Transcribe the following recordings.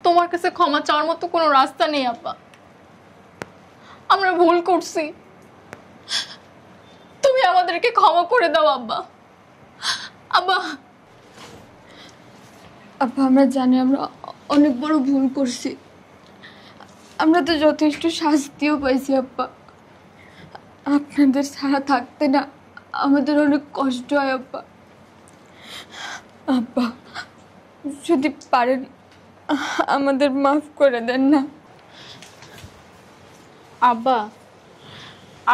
তোমার কাছে ক্ষমা চাওয়ার মতো কোনো রাস্তা নেই আব্বা। আমরা ভুল করছি, তুমি আমাদেরকে ক্ষমা করে দাও আব্বা। আব্বা আব্বা আমরা জানি আমরা অনেক বড় ভুল করছি, আমরা তো যথেষ্ট শাস্তিও পাইছি আব্বা। আপনাদের ছাড়া থাকতে না আমাদের অনেক কষ্ট হয় আব্বা। আব্বা যদি পারেন আমাদের মাফ করে দেন না। আব্বা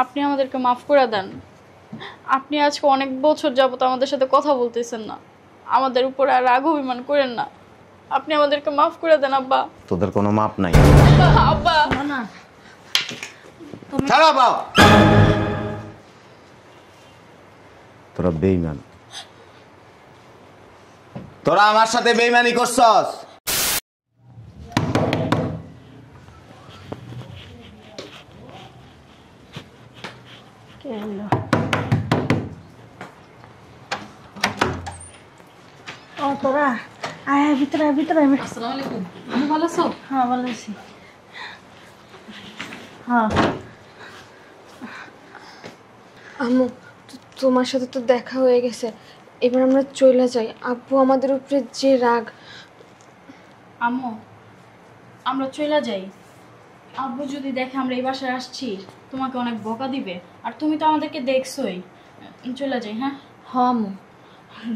আপনি আমাদেরকে মাফ করে দেন। আপনি আজকে অনেক বছর যাবত আমাদের সাথে কথা বলতেছেন না, আমাদের উপর আর রাগ অভিমান করেন না। আপনি আমাদেরকে মাফ করে দেন আব্বা। তোদের কোনো মাপ নাই। আব্বা না ছাড়া বাপ, তোরা বেঈমান, তোরা আমার সাথে বেঈমানি করছস। ও তোরা আয় ভিতরে ভিতরে। আসসালামু আলাইকুম। তুমি ভালো আছো? হ্যাঁ ভালো আছি। হ্যাঁ আম্মু তোমার সাথে তো দেখা হয়ে গেছে, এবার আমরা চলে যাই। আব্বু আমাদের উপরে যে রাগ। আম্মু আমরা চলে যাই, আব্বু যদি দেখে আমরা এই বাসায় আসছি তোমাকে অনেক বকা দিবে, আর তুমি তো আমাদেরকে দেখছোই। চলে যাই। হ্যাঁ হ্যাঁ আম্মু,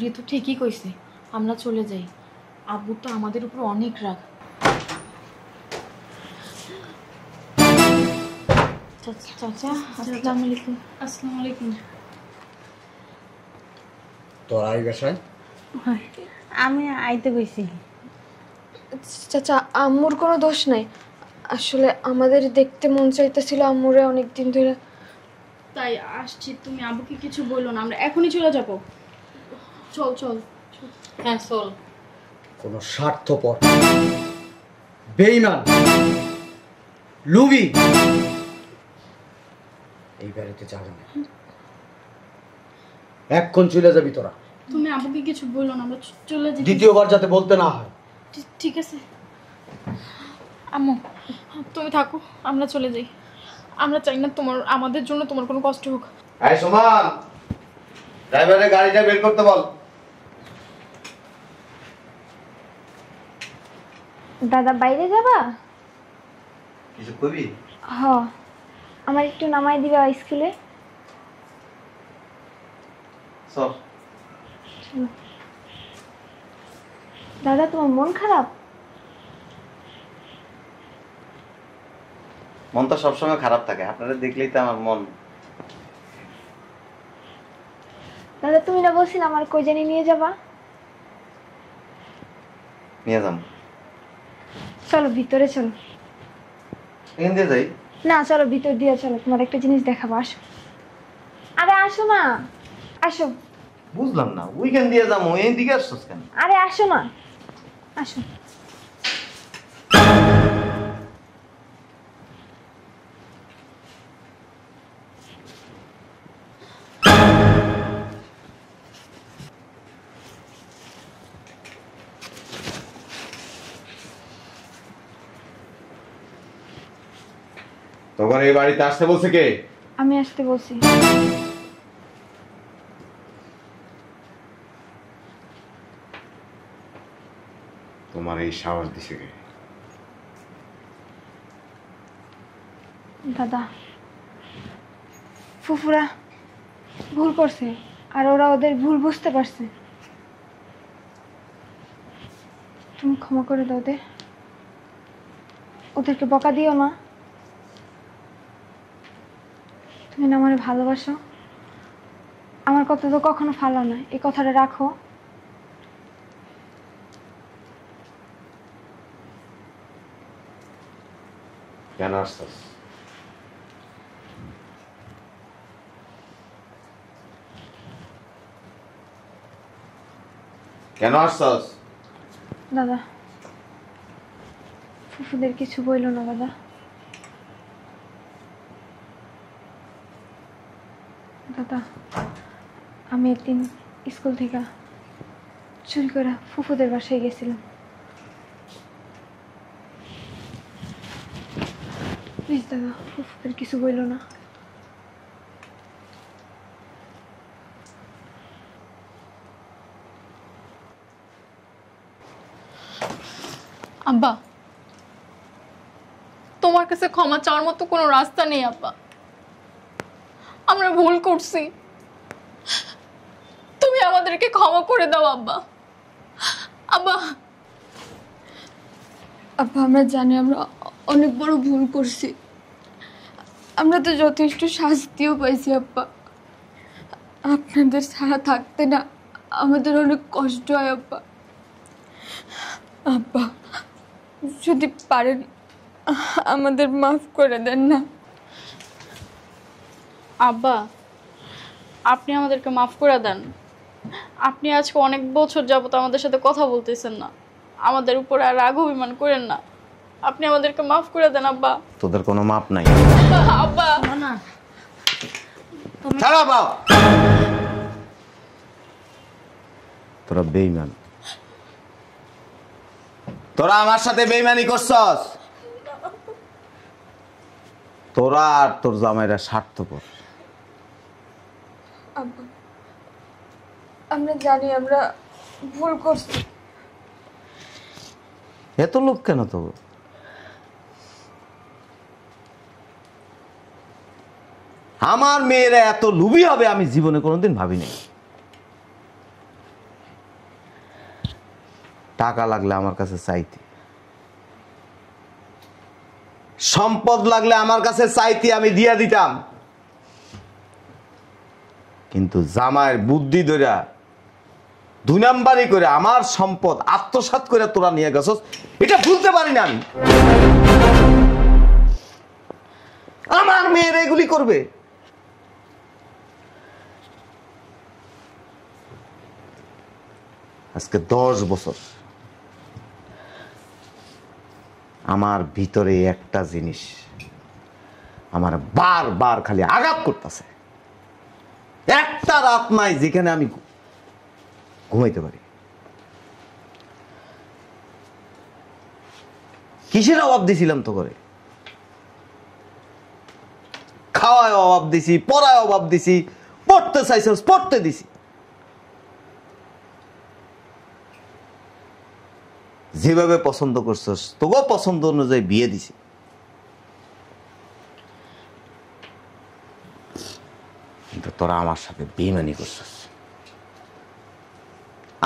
ঋতু ঠিকই কইছে, আমরা চলে যাই। আব্বু তো আমাদের উপর অনেক রাগ। চাচা আসসালামু আলাইকুম। আসসালামু আলাইকুম। তোরা এই বাসায়? আমি আইতে কইছি। চাচা আম্মুর কোনো দোষ নাই, আসলে আমাদের দেখতে মন চাইতেছিল আম্মুরে অনেক দিন ধরে, তাই আসছি। তুমি আব্বুকে কিছু বললো না, আমরা এখনই চলে যাবো। চল চল। হ্যাঁ চল। কোন স্বার্থপর বেঈমান লুবি এই বাড়িতে যাবে না। এক্ষণ চলে যাবি তোরা। তুমি আব্বুকে কিছু বললো না, আমরা চলে যাই। দ্বিতীয়বার যাতে বলতে না হয়। ঠিক আছে আম্মু, তুমি থাকো, আমরা চলে যাই। আমরা চাই না তোমার আমাদের জন্য তোমার কোনো কষ্ট হোক। এই সুমন, ড্রাইভারের গাড়িটা বের করতে বল। দাদা বাইরে যাবা? কিছু কবি? হ, আমার একটু নামাই দিবা স্কুলে। চল। দাদা তোমার মন খারাপ? মন তো সবসময় খারাপ থাকে, আপনারা দেখলেই তো আমার মন। দাদা তুমি না বলছিলে আমার কই জানি নিয়ে যাবা? নিয়ে যাম। চলো ভিতরে চলো। এখান দিয়ে যাই? না চলো ভিতর দিয়ে চলো, তোমার একটা জিনিস দেখাবো, আসো। আরে আসো না, আসো। বুঝলাম না, উইকেন্ড দিয়ে যাবো, এই দিকে আসছস কেন? আরে আসো না, আসো। তোমার এই বাড়িতে আসতে বলছে কে? আমি আসতে বলছি। তোমার এই সাহস দিছে কে? দাদা ফুফুরা ভুল করছে, আর ওরা ওদের ভুল বুঝতে পারছে। তুমি ক্ষমা করে দাও ওদেরকে বকা দিও না। তুমি না আমার ভালোবাসো, আমার কথা তো কখনো ফালাও না, এই কথাটা রাখো। কেন আসছস? কেন আসছস? দাদা ফুফুদের কিছু বইলো না দাদা। দাদা আমি একদিন স্কুল থেকে চুরি করে ফুফুদের বাসায় গেছিলাম। প্লিজ দাদা, আর কিছু বললো না। আব্বা, তোমার কাছে ক্ষমা চাওয়ার মতো কোনো রাস্তা নেই আব্বা। আমরা ভুল করছি, তুমি আমাদেরকে ক্ষমা করে দাও আব্বা। আব্বা, আব্বা আমরা জানি আমরা অনেক বড় ভুল করছি। আমরা তো যথেষ্ট শাস্তিও পাইছি আব্বা। আপনাদের ছাড়া থাকতে না আমাদের অনেক কষ্ট হয় আব্বা। আব্বা যদি পারেন আমাদের মাফ করে দেন না। আব্বা, আপনি আমাদেরকে মাফ করে দেন। আপনি আজকে অনেক বছর যাবত আমাদের সাথে কথা বলতেছেন না, আমাদের উপরে আর রাগ অভিমান করেন না। আপনি আমাদেরকে মাফ করে দেন আব্বা। তোদের কোনো মাপ নাই। আব্বা, না না ছাড়া বাপ, তোরা বেঈমান, তোরা আমার সাথে বেঈমানি করছস। তোরা আর তোর জামাইরা স্বার্থপর। আব্বা আমরা জানি আমরা ভুল করছি। এত লোক কেন তো? আমার মেয়েরা এত লুবি হবে আমি জীবনে কোনোদিন ভাবিনি। টাকা লাগলে আমার কাছে চাইতে, সম্পদ লাগলে আমার কাছে চাইতে আমি দিয়া দিতাম, কিন্তু জামাইয়ের বুদ্ধি ধরে 2 নাম্বারি করে আমার সম্পদ আত্মসাৎ করে তোরা নিয়ে গেছস, এটা ভুলতে পারি না আমি। আমার মেয়েরা এগুলি করবে? আজকে 10 বছর আমার ভিতরে একটা জিনিস আমার বারবার খালি আঘাত করতেছে। একটা রাত নাই যেখানে আমি ঘুমাইতে পারি। কিসের অভাব দিছিলাম তো করে? খাওয়ায় অভাব দিছি, পড়ায় অভাব দিছি, পড়তে চাইছিস পড়তে দিছি। যেভাবে পছন্দ করছস তোকেও পছন্দ অনুযায়ী বিয়ে দিছি। কিন্তু তোরা আমার সাথে বেঈমানি করছস,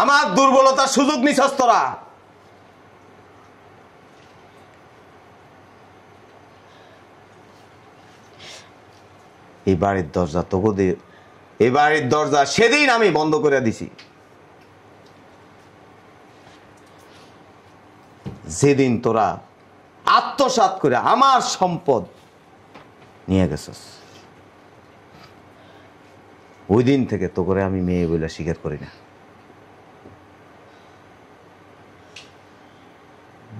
আমার দুর্বলতার সুযোগ নিছস তোরা। এই বাড়ির দরজা তোকে দিয়ে, এই বাড়ির দরজা সেদিন আমি বন্ধ করে দিছি যেদিন তোরা আত্মসাৎ করে আমার সম্পদ নিয়ে গেছস। ওই দিন থেকে তো করে আমি মেয়ে বলে স্বীকার করি না।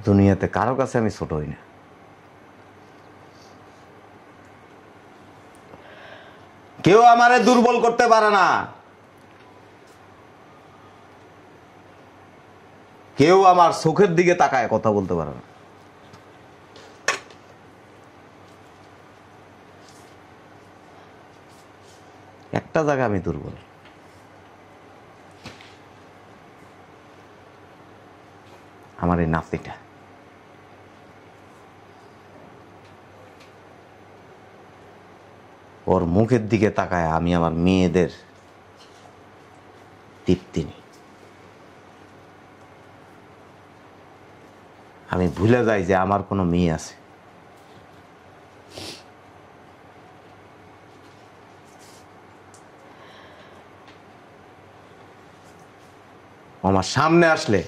দুনিয়াতে কারো কাছে আমি ছোট হই না। কেউ আমারে দুর্বল করতে পারে না, কেউ আমার চোখের দিকে তাকায় কথা বলতে পারে না। একটা জায়গায় আমি দুর্বল, আমার এই নাতিটা। ওর মুখের দিকে তাকায় আমি আমার মেয়েদের তৃপ্তি নিই। আমি ভুলে যাই যে আমার কোনো মেয়ে আছে। আমার সামনে আসলে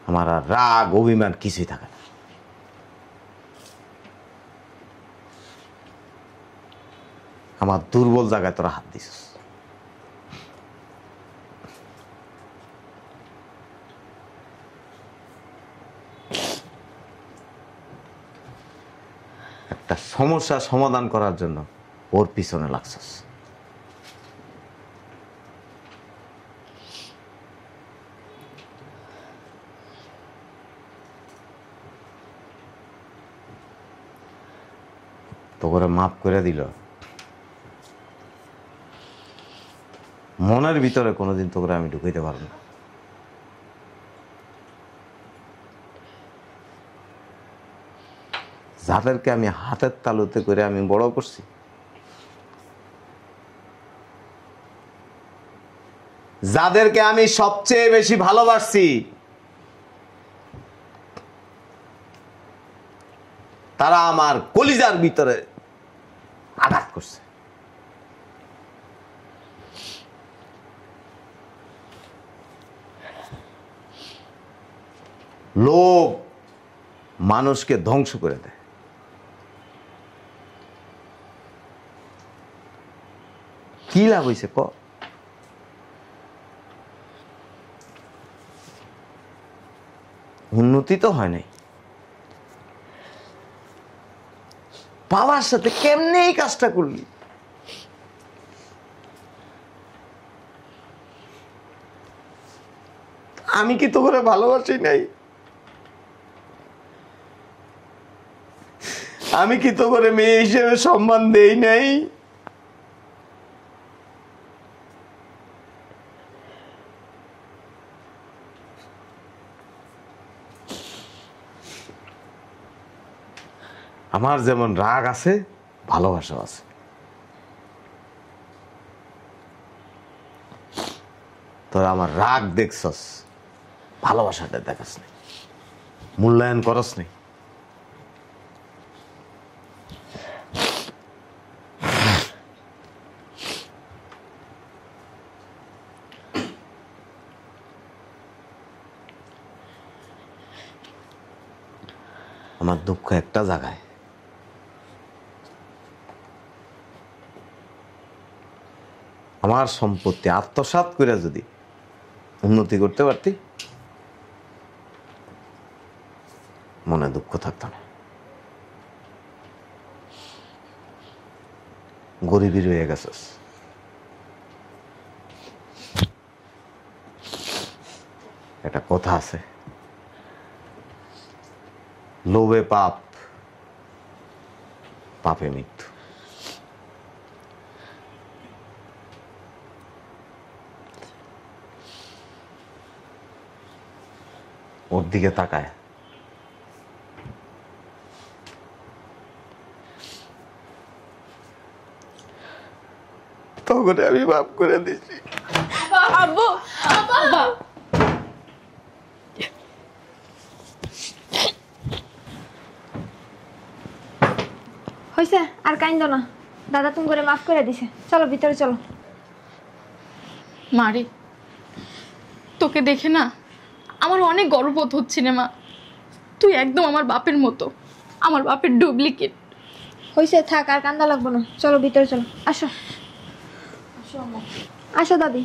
আমার আর রাগ অভিমান কিছুই থাকে না। আমার দুর্বল জায়গায় তোরা হাত দিছিস। একটা সমস্যা সমাধান করার জন্য ওর পিছনে লাগছিস। তো করে মাফ করে দিল, মনের ভিতরে কোনোদিন তো করে আমি ঢুকাইতে পারবো না। যাদেরকে আমি হাতের তালুতে করে আমি বড় করছি, যাদেরকে আমি সবচেয়ে বেশি ভালোবাসছি, তারা আমার কলিজার ভিতরে আঘাত করছে। লোভ মানুষকে ধ্বংস করে দেয়। কি লাভ হয়েছে ক? উন্নতি তো হয় নাই, পাওয়ার সাথে কেমনে এই কাজটা করলি? আমি কি তো করে ভালোবাসি নাই? আমি কি তো করে মেয়ে হিসেবে সম্মান দেই নাই? আমার যেমন রাগ আছে, ভালোবাসা আছে। তোরা আমার রাগ দেখছস, ভালোবাসাটা দেখাস নাই, মূল্যায়ন করস নাই। আমার দুঃখ একটা জায়গায়, আমার সম্পত্তি আত্মসাৎ করে যদি উন্নতি করতে পারতি, মনে দুঃখ থাকতো না। গরিবই রয়ে গেছস। একটা কথা আছে, লোভে পাপ, পাপে মৃত্যু। ওর দিকে তাকায় তখন আমি মাফ করে দিছি। আব্বু, আব্বা। হয়েছে, আর কাইন্দ না। দাদা তুমি করে মাফ করে দিছে। চলো ভিতরে চলো। মারি, তোকে দেখে না আমার অনেক গর্ববোধ হচ্ছে না মা। তুই একদম আমার বাপের মতো, আমার বাপের ডুপ্লিকেট। হয়েছে, থাক, আর কান্দা লাগবো না। চলো ভিতরে চলো। আসো আসো দাদি।